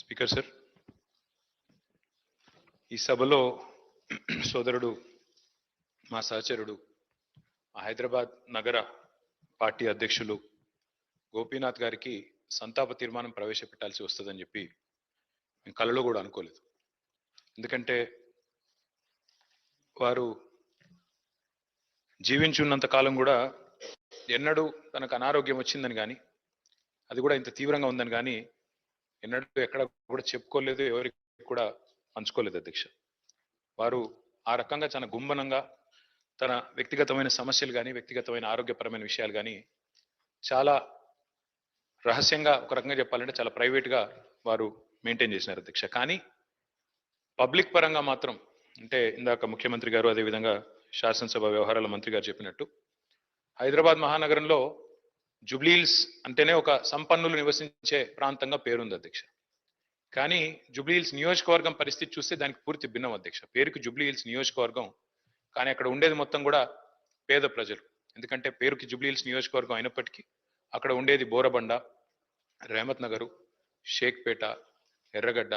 Speaker sir, ఈ సభలో సోదరుడు మా సహచరుడు హైదరాబాద్ నగర పార్టీ అధ్యక్షులు గోపీనాథ్ గారికి సంతాప తీర్మానం ప్రవేశపెట్టాల్సి వస్తుందని చెప్పి మేము కలలో కూడా అనుకోలేదు. ఎందుకంటే వారు జీవించున్నంత కాలం కూడా ఎన్నడూ తనకు అనారోగ్యం వచ్చిందని కానీ అది కూడా ఇంత తీవ్రంగా ఉందని కానీ ఎన్నడూ ఎక్కడ కూడా చెప్పుకోలేదు, ఎవరికి కూడా పంచుకోలేదు అధ్యక్ష. వారు ఆ రకంగా చాలా గుంభనంగా తన వ్యక్తిగతమైన సమస్యలు కానీ వ్యక్తిగతమైన ఆరోగ్యపరమైన విషయాలు కానీ చాలా రహస్యంగా, ఒక రకంగా చెప్పాలంటే చాలా ప్రైవేట్గా వారు మెయింటైన్ చేసినారు అధ్యక్ష. కానీ పబ్లిక్ పరంగా మాత్రం, అంటే ఇందాక ముఖ్యమంత్రి గారు అదేవిధంగా శాసనసభ వ్యవహారాల మంత్రి గారు చెప్పినట్టు హైదరాబాద్ మహానగరంలో జుబ్లీహిల్స్ అంటేనే ఒక సంపన్నులు నివసించే ప్రాంతంగా పేరుంది అధ్యక్ష. కానీ జుబ్లీహిల్స్ నియోజకవర్గం పరిస్థితి చూస్తే దానికి పూర్తి భిన్నం అధ్యక్ష. పేరుకి జుబ్లీహిల్స్ నియోజకవర్గం, కానీ అక్కడ ఉండేది మొత్తం కూడా పేద ప్రజలు. ఎందుకంటే పేరుకి జుబ్లీహిల్స్ నియోజకవర్గం అయినప్పటికీ అక్కడ ఉండేది బోరబండ, రేమత్ నగరు, షేక్పేట, ఎర్రగడ్డ,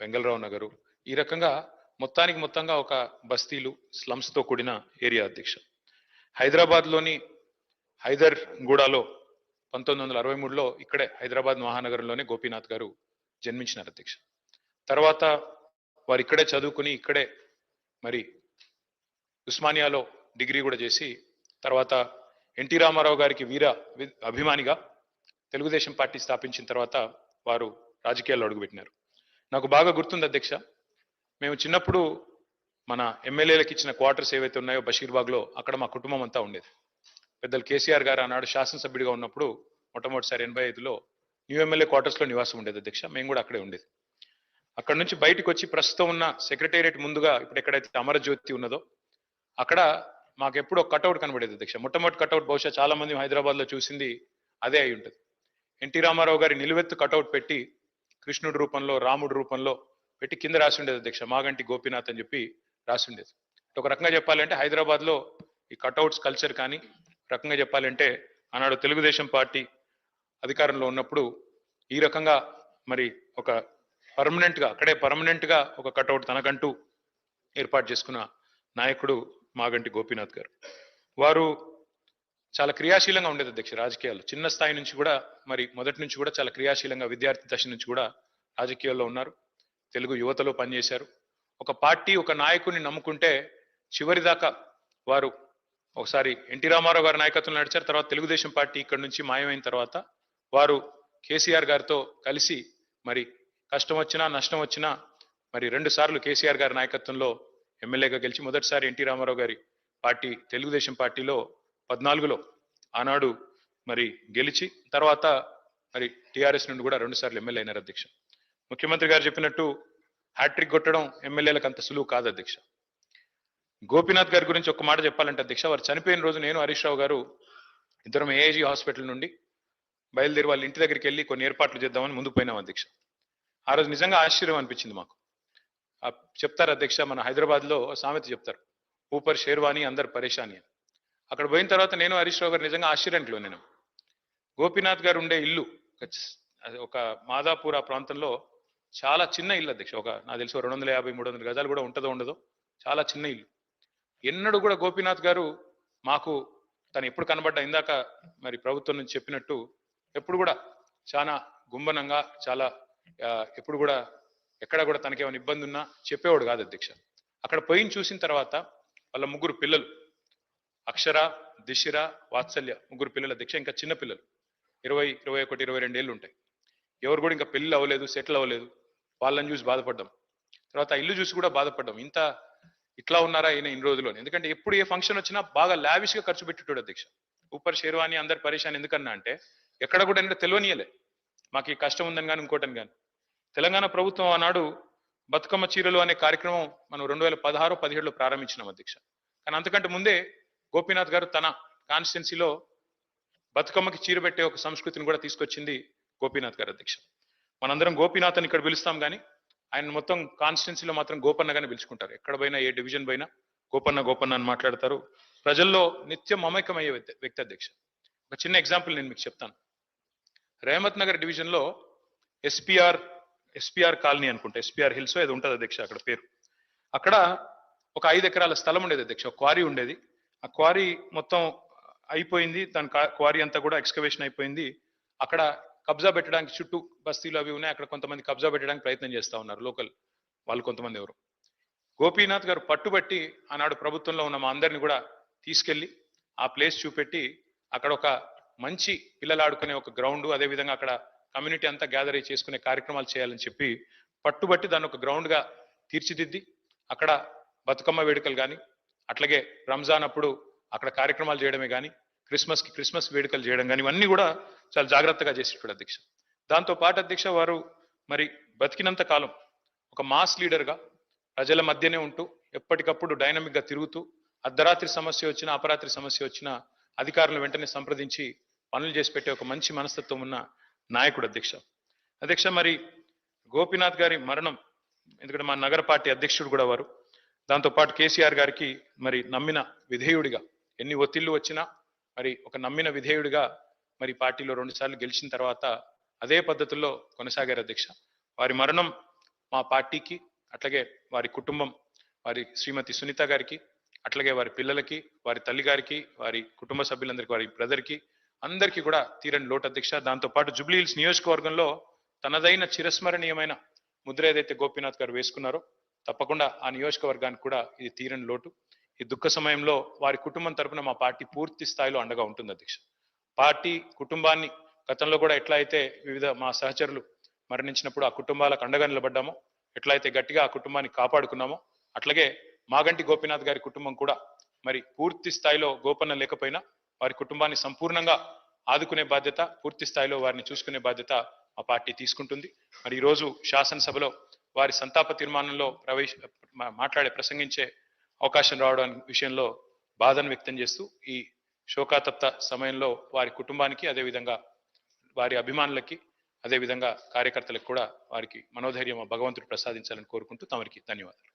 వెంగళరావు నగరు, ఈ రకంగా మొత్తంగా ఒక బస్తీలు, స్లమ్స్తో కూడిన ఏరియా అధ్యక్ష. హైదరాబాద్లోని హైదర్ గూడాలో 1963లో ఇక్కడే హైదరాబాద్ మహానగరంలోనే గోపీనాథ్ గారు జన్మించినారు అధ్యక్ష. తర్వాత వారు ఇక్కడే చదువుకుని ఇక్కడే మరి ఉస్మానియాలో డిగ్రీ కూడా చేసి తర్వాత ఎన్టీ రామారావు గారికి వీర అభిమానిగా తెలుగుదేశం పార్టీ స్థాపించిన తర్వాత వారు రాజకీయాల్లో అడుగుపెట్టినారు. నాకు బాగా గుర్తుంది అధ్యక్ష, మేము చిన్నప్పుడు మన ఎమ్మెల్యేలకు ఇచ్చిన క్వార్టర్స్ ఏవైతే ఉన్నాయో బషీర్బాగ్లో, అక్కడ మా కుటుంబం అంతా ఉండేది. పెద్దలు కేసీఆర్ గారు ఆనాడు శాసనసభ్యుడిగా ఉన్నప్పుడు మొట్టమొదటిసారి 85లో న్యూ ఎమ్మెల్యే క్వార్టర్స్లో నివాసం ఉండేది అధ్యక్ష. మేము కూడా అక్కడే ఉండేది. అక్కడ నుంచి బయటకు వచ్చి ప్రస్తుతం ఉన్న సెక్రటేరియట్ ముందుగా ఇప్పుడు ఎక్కడైతే అమరజ్యోతి ఉన్నదో అక్కడ మాకు ఎప్పుడు ఒక కటౌట్ కనబడేది అధ్యక్ష. మొట్టమొదటి కటౌట్ బహుశా చాలా మంది హైదరాబాద్లో చూసింది అదే అయి ఉంటుంది. ఎన్టీ రామారావు గారి నిలువెత్తు కటౌట్ పెట్టి కృష్ణుడి రూపంలో, రాముడి రూపంలో పెట్టి కింద రాసి ఉండేది అధ్యక్ష, మాగంటి గోపీనాథ్ అని చెప్పి రాసి ఉండేది. ఒక రకంగా చెప్పాలంటే హైదరాబాద్లో ఈ కటౌట్స్ కల్చర్ కానీ, రకంగా చెప్పాలంటే ఆనాడు తెలుగుదేశం పార్టీ అధికారంలో ఉన్నప్పుడు ఈ రకంగా మరి ఒక పర్మనెంట్గా ఒక కటౌట్ తనకంటూ ఏర్పాటు చేసుకున్న నాయకుడు మాగంటి గోపీనాథ్ గారు. వారు చాలా క్రియాశీలంగా ఉండేది అధ్యక్ష రాజకీయాలు. చిన్న స్థాయి నుంచి కూడా మరి మొదటి నుంచి కూడా చాలా క్రియాశీలంగా విద్యార్థి దశ నుంచి కూడా రాజకీయాల్లో ఉన్నారు. తెలుగు యువతలో పనిచేశారు. ఒక పార్టీ, ఒక నాయకుడిని నమ్ముకుంటే చివరి దాకా వారు ఒకసారి ఎన్టీ రామారావు గారి నాయకత్వంలో నడిచారు. తర్వాత తెలుగుదేశం పార్టీ ఇక్కడ నుంచి మాయమైన తర్వాత వారు కేసీఆర్ గారితో కలిసి మరి కష్టం వచ్చినా నష్టం వచ్చినా మరి 2 సార్లు కేసీఆర్ గారి నాయకత్వంలో ఎమ్మెల్యేగా గెలిచి మొదటిసారి ఎన్టీ రామారావు గారి పార్టీ తెలుగుదేశం పార్టీలో 14లో ఆనాడు మరి గెలిచి తర్వాత మరి టీఆర్ఎస్ నుండి కూడా 2 సార్లు ఎమ్మెల్యే అయినారు అధ్యక్ష. ముఖ్యమంత్రి గారు చెప్పినట్టు హ్యాట్రిక్ కొట్టడం ఎమ్మెల్యేలకు అంత సులువు కాదు అధ్యక్ష. గోపీనాథ్ గారి గురించి ఒక మాట చెప్పాలంటే అధ్యక్ష, వారు చనిపోయిన రోజు నేను హరీష్ రావు గారు ఇద్దరం ఏఐజీ హాస్పిటల్ నుండి బయలుదేరి వాళ్ళ ఇంటి దగ్గరికి వెళ్ళి కొన్ని ఏర్పాట్లు చేద్దామని ముందుకు పోయినాం అధ్యక్ష. ఆ రోజు నిజంగా ఆశ్చర్యం అనిపించింది మాకు. చెప్తారు అధ్యక్ష, మన హైదరాబాద్లో సామెత చెప్తారు, ఊపర్ షేర్వాణి అందరు పరేషాని అని. అక్కడ పోయిన తర్వాత నేను హరీష్ రావు గారు నిజంగా ఆశ్చర్యానికి లోనైనాం. గోపీనాథ్ గారు ఉండే ఇల్లు ఒక మాదాపూర్ ఆ ప్రాంతంలో చాలా చిన్న ఇల్లు అధ్యక్ష. నాకు తెలిసి 250-300 గజాలు కూడా ఉంటుందో ఉండదో, చాలా చిన్న ఇల్లు. ఎన్నడూ కూడా గోపీనాథ్ గారు మాకు తను ఎప్పుడు కనబడ్డా ఇందాక మరి ప్రభుత్వం నుంచి చెప్పినట్టు ఎప్పుడు కూడా చాలా గుంభనంగా, చాలా ఎప్పుడు కూడా ఎక్కడ కూడా తనకేమైనా ఇబ్బంది ఉన్నా చెప్పేవాడు కాదు అధ్యక్ష. అక్కడ పోయిన చూసిన తర్వాత వాళ్ళ 3 పిల్లలు, అక్షర, దిశిర, వాత్సల్య, 3 పిల్లలు అధ్యక్ష. ఇంకా చిన్న పిల్లలు 20, 21, 22 ఏళ్ళు ఉంటాయి. ఎవరు కూడా ఇంకా పెళ్లి అవ్వలేదు, సెటిల్ అవ్వలేదు. వాళ్ళని చూసి బాధపడ్డాం. తర్వాత ఇల్లు చూసి కూడా బాధపడ్డాం, ఇట్లా ఉన్నారా ఈయన ఇన్ని రోజుల్లో. ఎందుకంటే ఎప్పుడు ఏ ఫంక్షన్ వచ్చినా బాగా లావిష్గా ఖర్చు పెట్టేటోడు అధ్యక్ష. ఊపర్ షేర్వాణి అందరు పరేషాన్ ఎందుకన్నా అంటే ఎక్కడ కూడా ఏంటంటే తెలియనియలే మాకు ఈ కష్టం ఉందని కానీ ఇంకోటని కానీ. తెలంగాణ ప్రభుత్వం ఆనాడు బతుకమ్మ చీరలు అనే కార్యక్రమం మనం 2016-17లో ప్రారంభించినాం అధ్యక్ష. కానీ అంతకంటే ముందే గోపీనాథ్ గారు తన కాన్స్టిట్యున్సీలో బతుకమ్మకి చీర పెట్టే ఒక సంస్కృతిని కూడా తీసుకొచ్చింది గోపీనాథ్ గారు అధ్యక్ష. మనందరం గోపీనాథ్ అని ఇక్కడ పిలుస్తాం కానీ ఆయన మొత్తం కాన్స్టిట్యున్సీలో మాత్రం గోపన్నగానే పిలుచుకుంటారు. ఎక్కడ పోయినా, ఏ డివిజన్ పోయినా గోపన్న అని మాట్లాడతారు. ప్రజల్లో నిత్యం మమేకమయ్యే వ్యక్తి అధ్యక్ష. ఒక చిన్న ఎగ్జాంపుల్ నేను మీకు చెప్తాను. రేమత్ నగర్ డివిజన్లో ఎస్పీఆర్ ఎస్పీఆర్ కాలనీ అనుకుంటా, ఎస్పీఆర్ హిల్స్ ఏదో ఉంటుంది అధ్యక్ష అక్కడ పేరు. అక్కడ ఒక 5 ఎకరాల స్థలం ఉండేది అధ్యక్ష, ఒక క్వారీ ఉండేది. ఆ క్వారీ మొత్తం అయిపోయింది, దాని క్వారీ అంతా కూడా ఎక్స్కవేషన్ అయిపోయింది. అక్కడ కబ్జా పెట్టడానికి చుట్టూ బస్తీలు అవి ఉన్నాయి, అక్కడ కొంతమంది కబ్జా పెట్టడానికి ప్రయత్నం చేస్తా ఉన్నారు లోకల్ వాళ్ళు కొంతమంది ఎవరు. గోపీనాథ్ గారు పట్టుబట్టి ఆనాడు ప్రభుత్వంలో ఉన్న మా అందరిని కూడా తీసుకెళ్లి ఆ ప్లేస్ చూపెట్టి అక్కడ ఒక మంచి పిల్లలు ఆడుకునే ఒక గ్రౌండ్, అదేవిధంగా అక్కడ కమ్యూనిటీ అంతా గ్యాదర్ అయ్యి చేసుకునే కార్యక్రమాలు చేయాలని చెప్పి పట్టుబట్టి దాన్ని ఒక గ్రౌండ్ గా తీర్చిదిద్ది అక్కడ బతుకమ్మ వేడుకలు కానీ, అట్లాగే రంజాన్ అప్పుడు అక్కడ కార్యక్రమాలు చేయడమే కానీ, క్రిస్మస్ వేడుకలు చేయడం కానీ, ఇవన్నీ కూడా చాలా జాగ్రత్తగా చేసేటాడు అధ్యక్ష. దాంతో పాటు అధ్యక్ష వారు మరి బతికినంత కాలం ఒక మాస్ లీడర్ గా ప్రజల మధ్యనే ఉంటూ ఎప్పటికప్పుడు డైనమిక్ గా తిరుగుతూ అర్ధరాత్రి సమస్య వచ్చినా అపరాత్రి సమస్య వచ్చినా అధికారులను వెంటనే సంప్రదించి పనులు చేసి పెట్టే ఒక మంచి మనస్తత్వం ఉన్న నాయకుడు అధ్యక్ష. అధ్యక్ష మరి గోపీనాథ్ గారి మరణం, ఎందుకంటే మా నగర పార్టీ అధ్యక్షుడు కూడా వారు, దాంతోపాటు కేసీఆర్ గారికి మరి నమ్మిన విధేయుడిగా ఎన్ని ఒత్తిళ్లు వచ్చినా మరి ఒక నమ్మిన విధేయుడిగా మరి పార్టీలో 2 సార్లు గెలిచిన తర్వాత అదే పద్ధతుల్లో కొనసాగారు అధ్యక్ష. వారి మరణం మా పార్టీకి, అట్లాగే వారి కుటుంబం, వారి శ్రీమతి సునీత గారికి, అట్లాగే వారి పిల్లలకి, వారి తల్లి గారికి, వారి కుటుంబ సభ్యులందరికీ, వారి బ్రదర్కి అందరికీ కూడా తీరని లోటు అధ్యక్ష. దాంతోపాటు జూబ్లీ హిల్స్ నియోజకవర్గంలో తనదైన చిరస్మరణీయమైన ముద్ర ఏదైతే గోపీనాథ్ గారు వేసుకున్నారో తప్పకుండా ఆ నియోజకవర్గానికి కూడా ఇది తీరని లోటు. ఈ దుఃఖ సమయంలో వారి కుటుంబం తరపున మా పార్టీ పూర్తి స్థాయిలో అండగా ఉంటుంది అధ్యక్ష. పార్టీ కుటుంబాన్ని గతంలో కూడా ఎట్లా అయితే వివిధ మా సహచరులు మరణించినప్పుడు ఆ కుటుంబాలకు అండగా నిలబడ్డామో, ఎట్లయితే గట్టిగా ఆ కుటుంబాన్ని కాపాడుకున్నామో, అట్లాగే మాగంటి గోపీనాథ్ గారి కుటుంబం కూడా మరి పూర్తి స్థాయిలో గోపన్న లేకపోయినా వారి కుటుంబాన్ని సంపూర్ణంగా ఆదుకునే బాధ్యత, పూర్తి స్థాయిలో వారిని చూసుకునే బాధ్యత మా పార్టీ తీసుకుంటుంది. మరి ఈ రోజు శాసనసభలో వారి సంతాప తీర్మానంలో ప్రసంగించే అవకాశం రావడం విషయంలో బాధను వ్యక్తం చేస్తూ ఈ శోకాతప్త సమయంలో వారి కుటుంబానికి, అదేవిధంగా వారి అభిమానులకి, అదేవిధంగా కార్యకర్తలకు కూడా వారికి మనోధైర్యం భగవంతుడు ప్రసాదించాలని కోరుకుంటూ తమరికి ధన్యవాదాలు.